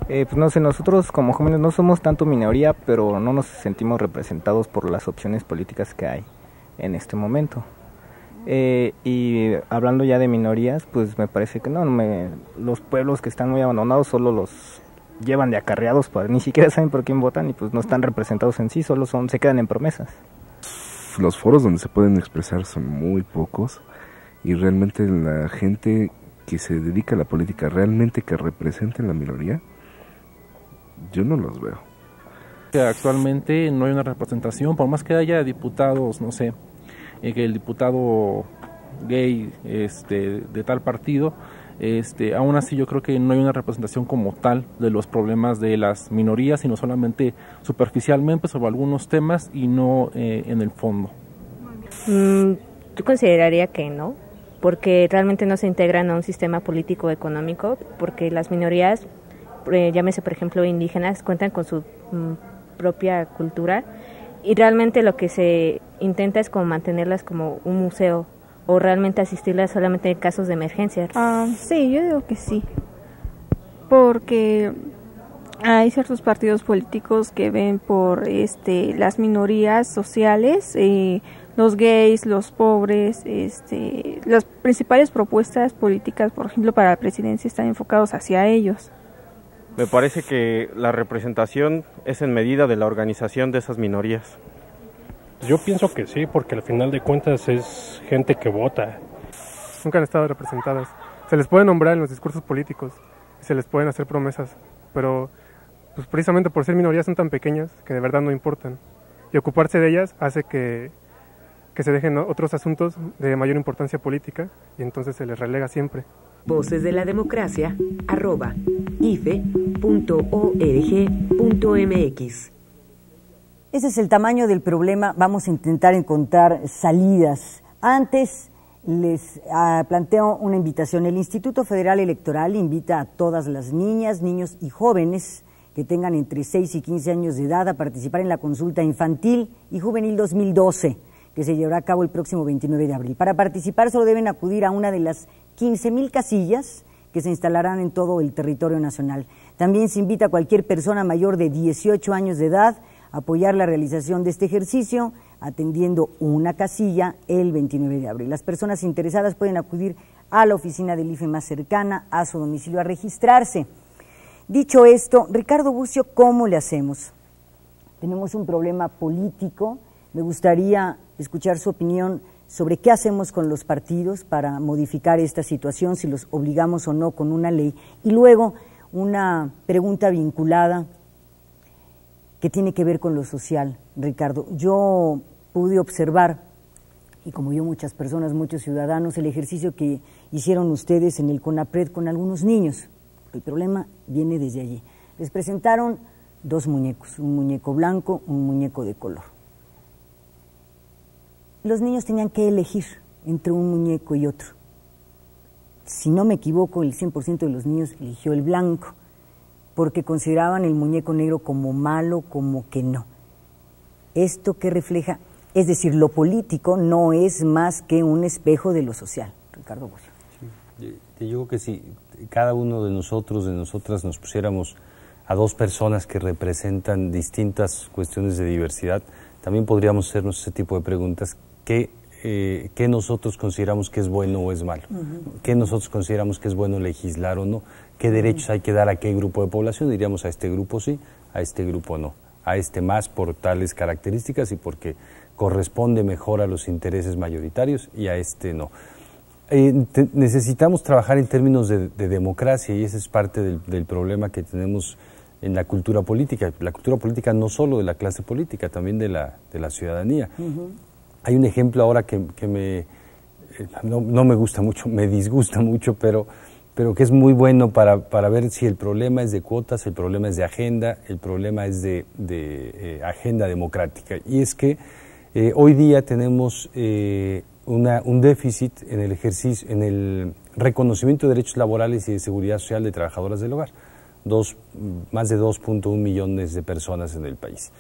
Pues no sé, nosotros como jóvenes no somos tanto minoría, pero no nos sentimos representados por las opciones políticas que hay en este momento. Y hablando ya de minorías, pues me parece que no, los pueblos que están muy abandonados solo los llevan de acarreados, ni siquiera saben por quién votan y pues no están representados en sí, solo se quedan en promesas. Los foros donde se pueden expresar son muy pocos y realmente la gente que se dedica a la política realmente que representen la minoría, yo no los veo. Actualmente no hay una representación, por más que haya diputados, no sé, que el diputado gay de tal partido, aún así yo creo que no hay una representación como tal de los problemas de las minorías, sino solamente superficialmente sobre algunos temas y no en el fondo. Yo consideraría que no, porque realmente no se integran a un sistema político económico, porque las minorías, llámese por ejemplo indígenas, cuentan con su propia cultura y realmente lo que se intenta es como mantenerlas como un museo o realmente asistirlas solamente en casos de emergencia. Sí, yo digo que sí, porque hay ciertos partidos políticos que ven por las minorías sociales, los gays, los pobres, las principales propuestas políticas, por ejemplo, para la presidencia están enfocados hacia ellos. Me parece que la representación es en medida de la organización de esas minorías. Yo pienso que sí, porque al final de cuentas es gente que vota. Nunca han estado representadas. Se les puede nombrar en los discursos políticos, se les pueden hacer promesas, pero pues precisamente por ser minorías son tan pequeñas que de verdad no importan. Y ocuparse de ellas hace que se dejen otros asuntos de mayor importancia política y entonces se les relega siempre. Voces de la Democracia, @ife.org.mx. Ese es el tamaño del problema. Vamos a intentar encontrar salidas. Antes les planteo una invitación. El Instituto Federal Electoral invita a todas las niñas, niños y jóvenes que tengan entre 6 y 15 años de edad a participar en la consulta infantil y juvenil 2012, que se llevará a cabo el próximo 29 de abril. Para participar solo deben acudir a una de las 15,000 casillas que se instalarán en todo el territorio nacional. También se invita a cualquier persona mayor de 18 años de edad a apoyar la realización de este ejercicio atendiendo una casilla el 29 de abril. Las personas interesadas pueden acudir a la oficina del IFE más cercana a su domicilio a registrarse. Dicho esto, Ricardo Bucio, ¿cómo le hacemos? Tenemos un problema político. Me gustaría escuchar su opinión sobre qué hacemos con los partidos para modificar esta situación, si los obligamos o no con una ley. Y luego una pregunta vinculada que tiene que ver con lo social, Ricardo. Yo pude observar, y como yo muchas personas, muchos ciudadanos, el ejercicio que hicieron ustedes en el CONAPRED con algunos niños. El problema viene desde allí. Les presentaron 2 muñecos, un muñeco blanco, un muñeco de color. Los niños tenían que elegir entre un muñeco y otro. Si no me equivoco, el 100% de los niños eligió el blanco, porque consideraban el muñeco negro como malo, como que no. ¿Esto qué refleja? Es decir, lo político no es más que un espejo de lo social. Ricardo Bucio. Sí, yo creo que si cada uno de nosotros, de nosotras, nos pusiéramos a 2 personas que representan distintas cuestiones de diversidad, también podríamos hacernos ese tipo de preguntas. ¿Qué nosotros consideramos que es bueno o es malo? ¿Qué nosotros consideramos que es bueno legislar o no? ¿Qué derechos hay que dar a qué grupo de población? Diríamos a este grupo sí, a este grupo no. A este más por tales características y porque corresponde mejor a los intereses mayoritarios y a este no. Necesitamos trabajar en términos de democracia y ese es parte del problema que tenemos en la cultura política. La cultura política no solo de la clase política, también de la ciudadanía. Hay un ejemplo ahora que no me gusta mucho, me disgusta mucho, pero que es muy bueno para ver si el problema es de cuotas, el problema es de agenda, el problema es de agenda democrática. Y es que hoy día tenemos un déficit en el ejercicio, en el reconocimiento de derechos laborales y de seguridad social de trabajadoras del hogar. Más de 2.1 millones de personas en el país.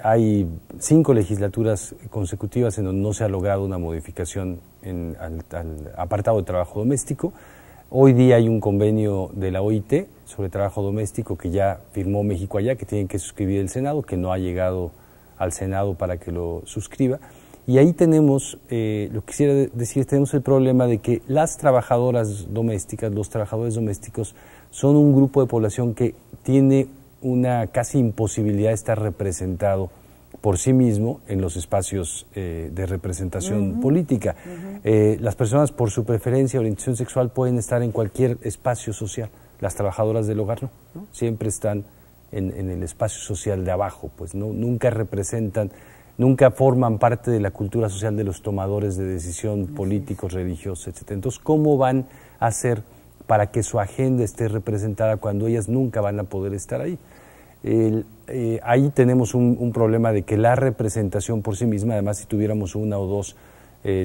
Hay 5 legislaturas consecutivas en donde no se ha logrado una modificación al apartado de trabajo doméstico. Hoy día hay un convenio de la OIT sobre trabajo doméstico que ya firmó México allá, que tienen que suscribir el Senado, que no ha llegado al Senado para que lo suscriba. Y ahí tenemos, lo que quisiera decir, tenemos el problema de que las trabajadoras domésticas, los trabajadores domésticos, son un grupo de población que tiene una casi imposibilidad de estar representado por sí mismo en los espacios de representación política. Las personas por su preferencia, orientación sexual pueden estar en cualquier espacio social, las trabajadoras del hogar no. Siempre están en el espacio social de abajo, pues nunca representan, nunca forman parte de la cultura social de los tomadores de decisión políticos, religiosos, etc. Entonces, ¿cómo van a hacer para que su agenda esté representada cuando ellas nunca van a poder estar ahí? Ahí tenemos un problema de que la representación por sí misma, además si tuviéramos 1 o 2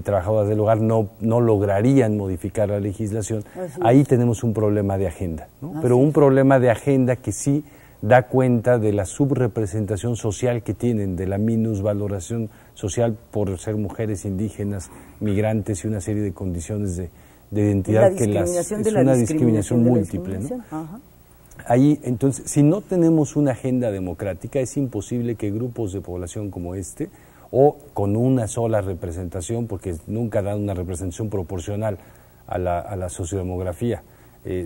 trabajadoras del hogar, no lograrían modificar la legislación. Ahí tenemos un problema de agenda, ¿no? Pero un problema de agenda que sí da cuenta de la subrepresentación social que tienen, de la minusvaloración social por ser mujeres indígenas, migrantes y una serie de condiciones de identidad que es una discriminación múltiple, ¿no? Ahí, entonces, si no tenemos una agenda democrática, es imposible que grupos de población como este, o con una sola representación, porque nunca dan una representación proporcional a la sociodemografía,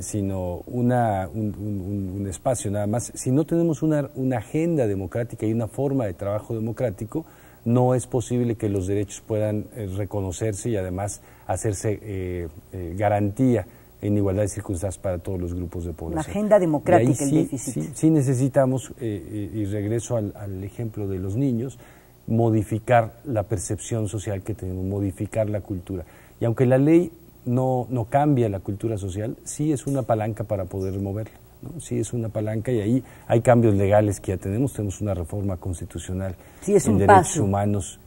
sino un espacio nada más. Si no tenemos una agenda democrática y una forma de trabajo democrático, no es posible que los derechos puedan reconocerse y además hacerse garantía en igualdad de circunstancias para todos los grupos de población. La agenda democrática, el déficit. Sí necesitamos, y regreso al ejemplo de los niños, modificar la percepción social que tenemos, modificar la cultura. Y aunque la ley no cambia la cultura social, sí es una palanca para poder moverla, ¿no? Sí es una palanca y ahí hay cambios legales que ya tenemos una reforma constitucional en derechos humanos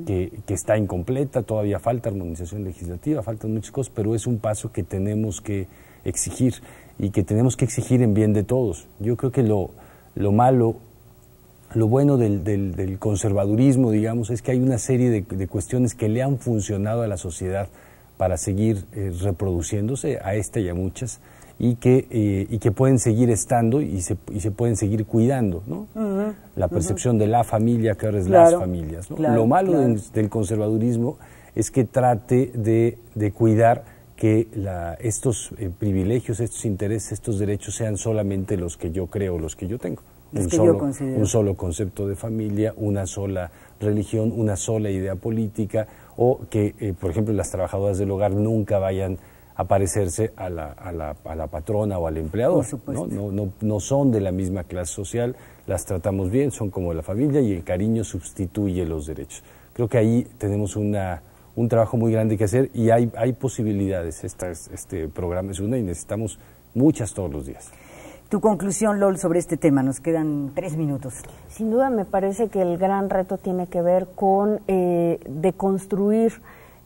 que está incompleta, todavía falta armonización legislativa, faltan muchas cosas, pero es un paso que tenemos que exigir y que tenemos que exigir en bien de todos. Yo creo que lo malo, lo bueno del conservadurismo, digamos, es que hay una serie de cuestiones que le han funcionado a la sociedad para seguir reproduciéndose, a esta y a muchas, y que pueden seguir estando y se pueden seguir cuidando, ¿no? La percepción de la familia, que ahora es las familias, ¿no? Lo malo del conservadurismo es que trate de cuidar que estos privilegios, estos intereses, estos derechos sean solamente los que yo creo, los que yo tengo. Un solo concepto de familia, una sola religión, una sola idea política, o que, por ejemplo, las trabajadoras del hogar nunca vayan a parecerse a la patrona o al empleador, ¿no? No son de la misma clase social, las tratamos bien, son como la familia y el cariño sustituye los derechos. Creo que ahí tenemos un trabajo muy grande que hacer y hay posibilidades. Este programa es una y necesitamos muchas todos los días. Tu conclusión, Lol, sobre este tema, nos quedan 3 minutos. Sin duda me parece que el gran reto tiene que ver con deconstruir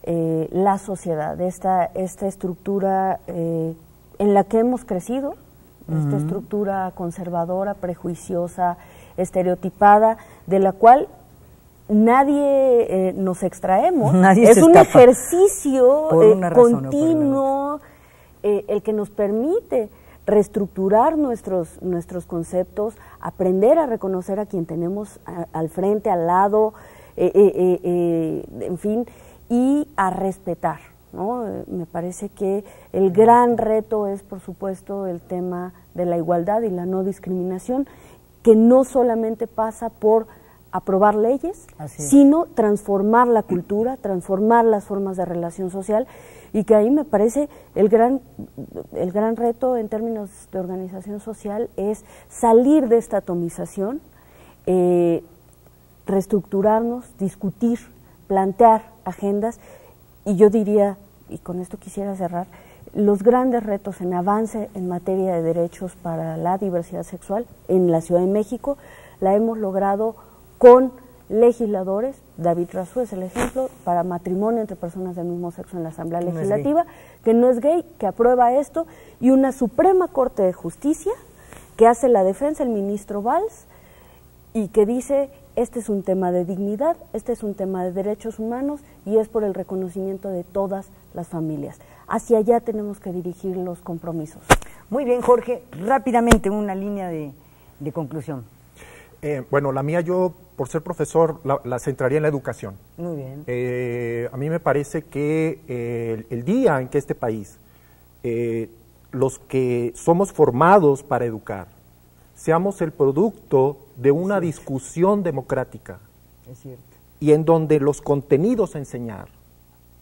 la sociedad, esta estructura en la que hemos crecido, esta estructura conservadora, prejuiciosa, estereotipada, de la cual nadie nos extraemos. Es un ejercicio continuo el que nos permite reestructurar nuestros conceptos, aprender a reconocer a quien tenemos al frente, al lado, en fin, y a respetar, ¿no? Me parece que el gran reto es, por supuesto, el tema de la igualdad y la no discriminación, que no solamente pasa por aprobar leyes, sino transformar la cultura, transformar las formas de relación social, y que ahí me parece el gran reto en términos de organización social es salir de esta atomización, reestructurarnos, discutir, plantear agendas, y yo diría, y con esto quisiera cerrar, los grandes retos en avance en materia de derechos para la diversidad sexual en la Ciudad de México la hemos logrado con legisladores. David Razú es el ejemplo, para matrimonio entre personas del mismo sexo en la Asamblea Legislativa, que no es gay, que aprueba esto, y una Suprema Corte de Justicia que hace la defensa, el ministro Valls, y que dice, este es un tema de dignidad, este es un tema de derechos humanos, y es por el reconocimiento de todas las familias. Hacia allá tenemos que dirigir los compromisos. Muy bien, Jorge, rápidamente una línea de conclusión. Bueno, la mía, yo por ser profesor la centraría en la educación. Muy bien. A mí me parece que el día en que este país, los que somos formados para educar, seamos el producto de una discusión democrática, es cierto, y en donde los contenidos a enseñar,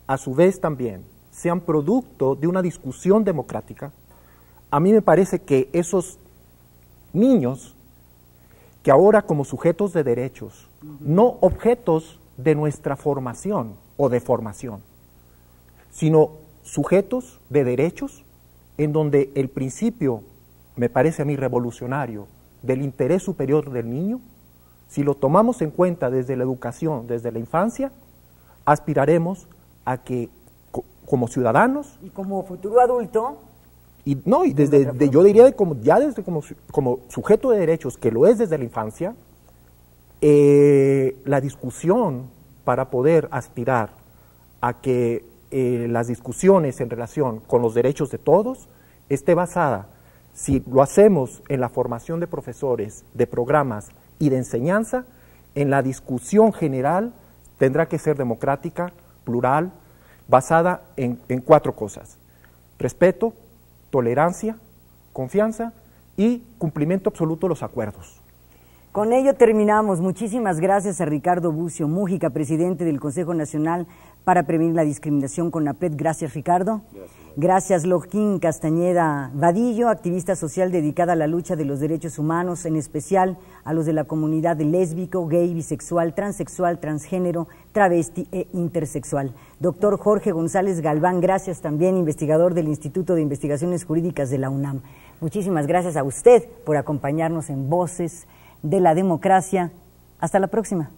a su vez también, sean producto de una discusión democrática, a mí me parece que esos niños que ahora como sujetos de derechos, no objetos de nuestra formación o de formación, sino sujetos de derechos en donde el principio, me parece a mí revolucionario, del interés superior del niño, si lo tomamos en cuenta desde la educación, desde la infancia, aspiraremos a que como ciudadanos y como futuro adulto, y desde yo diría como sujeto de derechos, que lo es desde la infancia, la discusión para poder aspirar a que las discusiones en relación con los derechos de todos esté basada, si lo hacemos en la formación de profesores, de programas y de enseñanza, en la discusión general tendrá que ser democrática, plural, basada en 4 cosas: respeto, tolerancia, confianza y cumplimiento absoluto de los acuerdos. Con ello terminamos. Muchísimas gracias a Ricardo Bucio Mújica, presidente del Consejo Nacional para Prevenir la Discriminación, CONAPRED. Gracias, Ricardo. Gracias, Loquín Castañeda Vadillo, activista social dedicada a la lucha de los derechos humanos, en especial a los de la comunidad lésbico, gay, bisexual, transexual, transgénero, travesti e intersexual. Doctor Jorge González Galván, gracias también, investigador del Instituto de Investigaciones Jurídicas de la UNAM. Muchísimas gracias a usted por acompañarnos en Voces de la Democracia. Hasta la próxima.